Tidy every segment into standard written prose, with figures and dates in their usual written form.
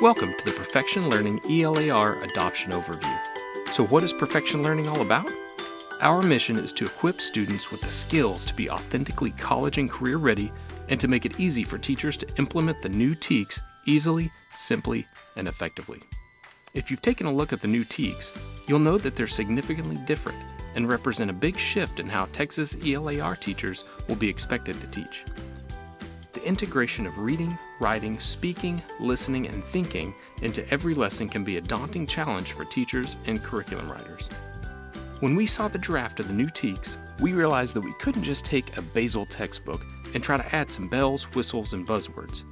Welcome to the Perfection Learning ELAR Adoption Overview. So what is Perfection Learning all about? Our mission is to equip students with the skills to be authentically college and career ready and to make it easy for teachers to implement the new TEKS easily, simply, and effectively. If you've taken a look at the new TEKS, you'll know that they're significantly different and represent a big shift in how Texas ELAR teachers will be expected to teach. The integration of reading, writing, speaking, listening, and thinking into every lesson can be a daunting challenge for teachers and curriculum writers. When we saw the draft of the new TEKS, we realized that we couldn't just take a Basel textbook and try to add some bells, whistles, and buzzwords.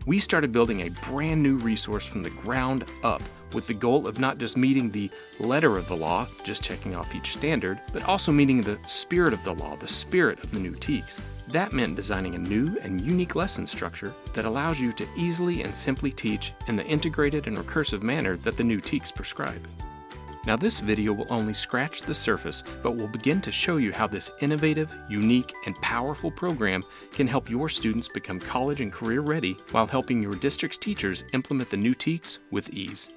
We started building a brand new resource from the ground up with the goal of not just meeting the letter of the law, just checking off each standard, but also meeting the spirit of the law, the spirit of the new TEKS. That meant designing a new and unique lesson structure that allows you to easily and simply teach in the integrated and recursive manner that the new TEKS prescribe. Now this video will only scratch the surface, but will begin to show you how this innovative, unique, and powerful program can help your students become college and career ready while helping your district's teachers implement the new TEKS with ease.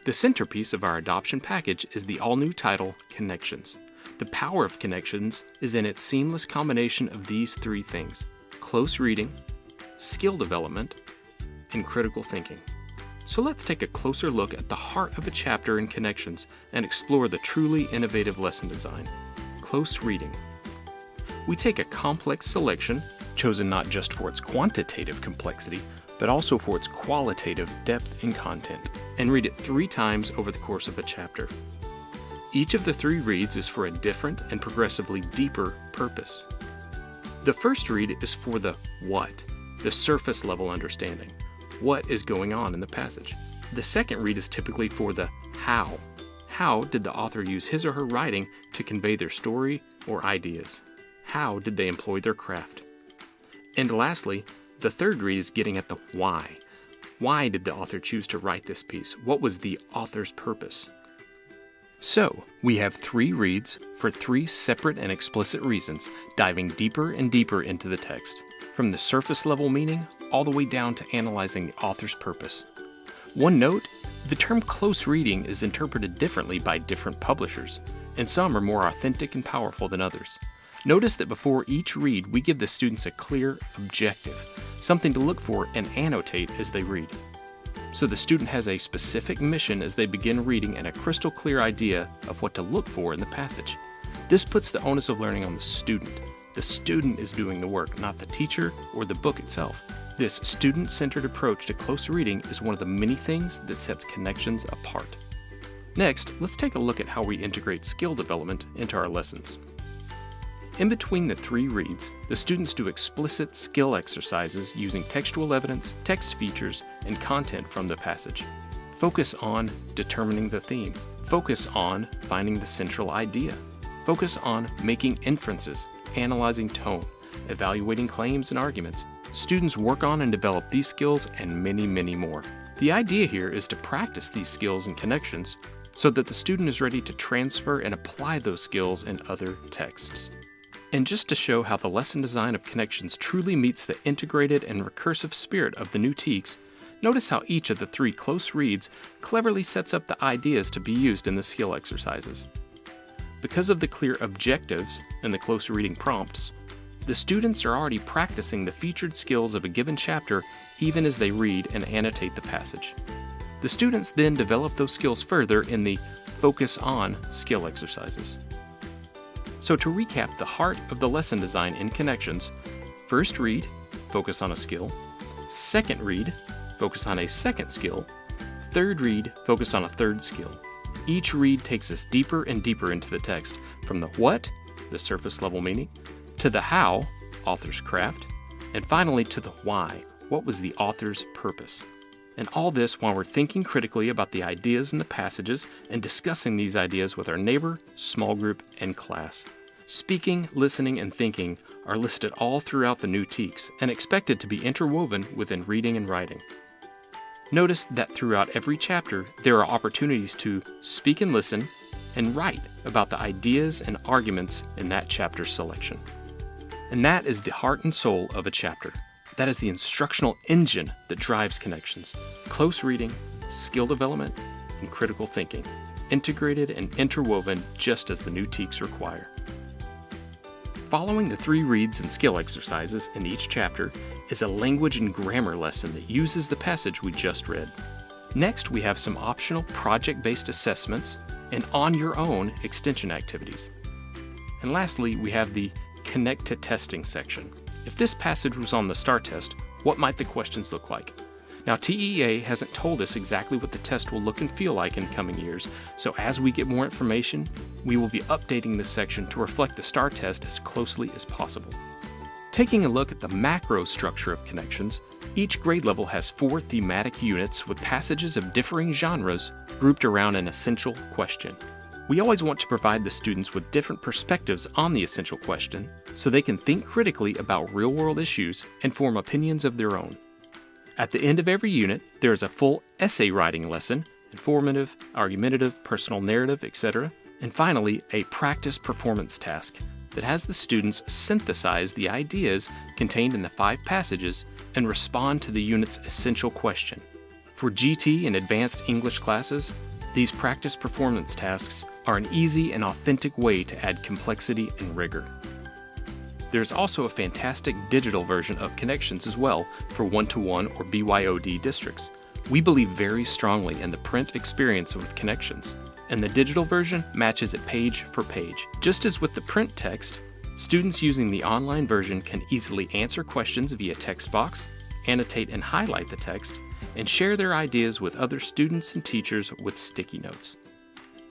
The centerpiece of our adoption package is the all-new title, Connections. The power of Connections is in its seamless combination of these three things: close reading, skill development, and critical thinking. So let's take a closer look at the heart of a chapter in Connections and explore the truly innovative lesson design. Close reading. We take a complex selection, chosen not just for its quantitative complexity, but also for its qualitative depth and content, and read it 3 times over the course of a chapter. Each of the 3 reads is for a different and progressively deeper purpose. The first read is for the what, the surface level understanding. What is going on in the passage? The second read is typically for the how. How did the author use his or her writing to convey their story or ideas? How did they employ their craft? And lastly, the third read is getting at the why. Why did the author choose to write this piece? What was the author's purpose? So, we have 3 reads for 3 separate and explicit reasons, diving deeper and deeper into the text, from the surface level meaning all the way down to analyzing the author's purpose. One note, the term close reading is interpreted differently by different publishers, and some are more authentic and powerful than others. Notice that before each read, we give the students a clear objective, something to look for and annotate as they read. So the student has a specific mission as they begin reading and a crystal clear idea of what to look for in the passage. This puts the onus of learning on the student. The student is doing the work, not the teacher or the book itself. This student-centered approach to close reading is one of the many things that sets Connections apart. Next, let's take a look at how we integrate skill development into our lessons. In between the 3 reads, the students do explicit skill exercises using textual evidence, text features, and content from the passage. Focus on determining the theme. Focus on finding the central idea. Focus on making inferences, analyzing tone, evaluating claims and arguments. Students work on and develop these skills and many, many more. The idea here is to practice these skills and connections so that the student is ready to transfer and apply those skills in other texts. And just to show how the lesson design of Connections truly meets the integrated and recursive spirit of the new TEKS, notice how each of the 3 close reads cleverly sets up the ideas to be used in the skill exercises. Because of the clear objectives and the close reading prompts, the students are already practicing the featured skills of a given chapter even as they read and annotate the passage. The students then develop those skills further in the Focus On skill exercises. So to recap the heart of the lesson design in Connections, first read, focus on a skill. Second read, focus on a second skill. Third read, focus on a third skill. Each read takes us deeper and deeper into the text, from the what, the surface level meaning, to the how, author's craft, and finally to the why, what was the author's purpose. And all this while we're thinking critically about the ideas in the passages and discussing these ideas with our neighbor, small group, and class. Speaking, listening, and thinking are listed all throughout the new TEKS and expected to be interwoven within reading and writing. Notice that throughout every chapter, there are opportunities to speak and listen and write about the ideas and arguments in that chapter's selection. And that is the heart and soul of a chapter. That is the instructional engine that drives Connections. Close reading, skill development, and critical thinking, integrated and interwoven just as the new TEKS require. Following the 3 reads and skill exercises in each chapter is a language and grammar lesson that uses the passage we just read. Next, we have some optional project-based assessments and on-your-own extension activities. And lastly, we have the Connect to Testing section. If this passage was on the STAR test, what might the questions look like? Now, TEA hasn't told us exactly what the test will look and feel like in coming years, so as we get more information, we will be updating this section to reflect the STAR test as closely as possible. Taking a look at the macro structure of Connections, each grade level has 4 thematic units with passages of differing genres grouped around an essential question. We always want to provide the students with different perspectives on the essential question so they can think critically about real-world issues and form opinions of their own. At the end of every unit, there is a full essay writing lesson, informative, argumentative, personal narrative, etc. And finally, a practice performance task that has the students synthesize the ideas contained in the 5 passages and respond to the unit's essential question. For GT and advanced English classes, these practice performance tasks are an easy and authentic way to add complexity and rigor. There's also a fantastic digital version of Connections as well for one-to-one or BYOD districts. We believe very strongly in the print experience with Connections, and the digital version matches it page for page. Just as with the print text, students using the online version can easily answer questions via text box, annotate and highlight the text, and share their ideas with other students and teachers with sticky notes.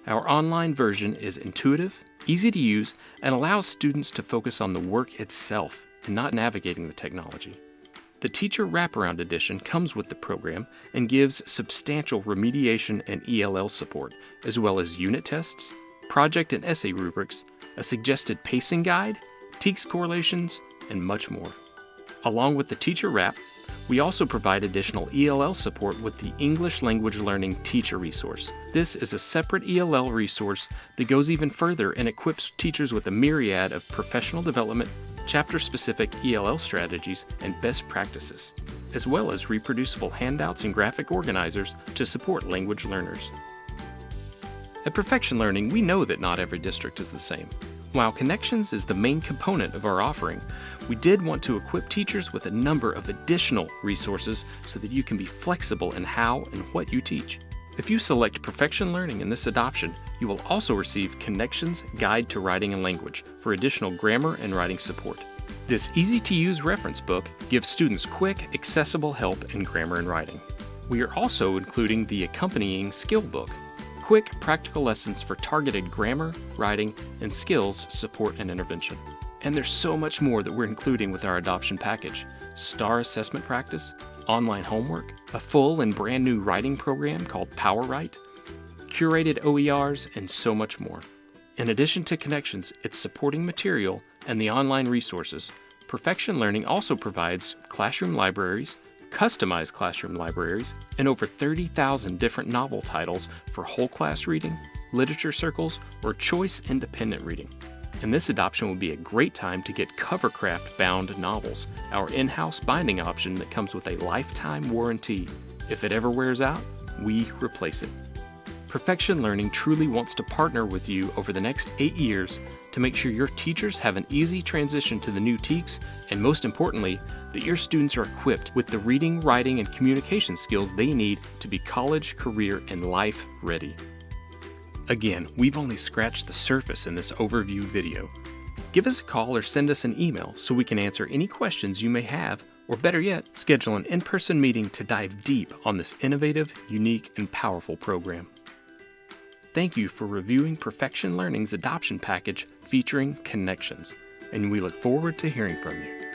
Our online version is intuitive, easy to use, and allows students to focus on the work itself and not navigating the technology. The Teacher Wraparound Edition comes with the program and gives substantial remediation and ELL support, as well as unit tests, project and essay rubrics, a suggested pacing guide, TEKS correlations, and much more. Along with the Teacher Wrap, we also provide additional ELL support with the English Language Learning Teacher Resource. This is a separate ELL resource that goes even further and equips teachers with a myriad of professional development, chapter-specific ELL strategies, and best practices, as well as reproducible handouts and graphic organizers to support language learners. At Perfection Learning, we know that not every district is the same. While Connections is the main component of our offering, we did want to equip teachers with a number of additional resources so that you can be flexible in how and what you teach. If you select Perfection Learning in this adoption, you will also receive Connections Guide to Writing and Language for additional grammar and writing support. This easy-to-use reference book gives students quick, accessible help in grammar and writing. We are also including the accompanying skill book, quick, practical lessons for targeted grammar, writing, and skills support and intervention. And there's so much more that we're including with our adoption package: STAR assessment practice, online homework, a full and brand new writing program called PowerWrite, curated OERs, and so much more. In addition to Connections, its supporting material, and the online resources, Perfection Learning also provides classroom libraries, customized classroom libraries, and over 30,000 different novel titles for whole class reading, literature circles, or choice independent reading. And this adoption will be a great time to get Covercraft bound novels, our in-house binding option that comes with a lifetime warranty. If it ever wears out, we replace it. Perfection Learning truly wants to partner with you over the next 8 years to make sure your teachers have an easy transition to the new TEKS, and most importantly, that your students are equipped with the reading, writing, and communication skills they need to be college, career, and life ready. Again, we've only scratched the surface in this overview video. Give us a call or send us an email so we can answer any questions you may have, or better yet, schedule an in-person meeting to dive deep on this innovative, unique, and powerful program. Thank you for reviewing Perfection Learning's adoption package featuring Connections, and we look forward to hearing from you.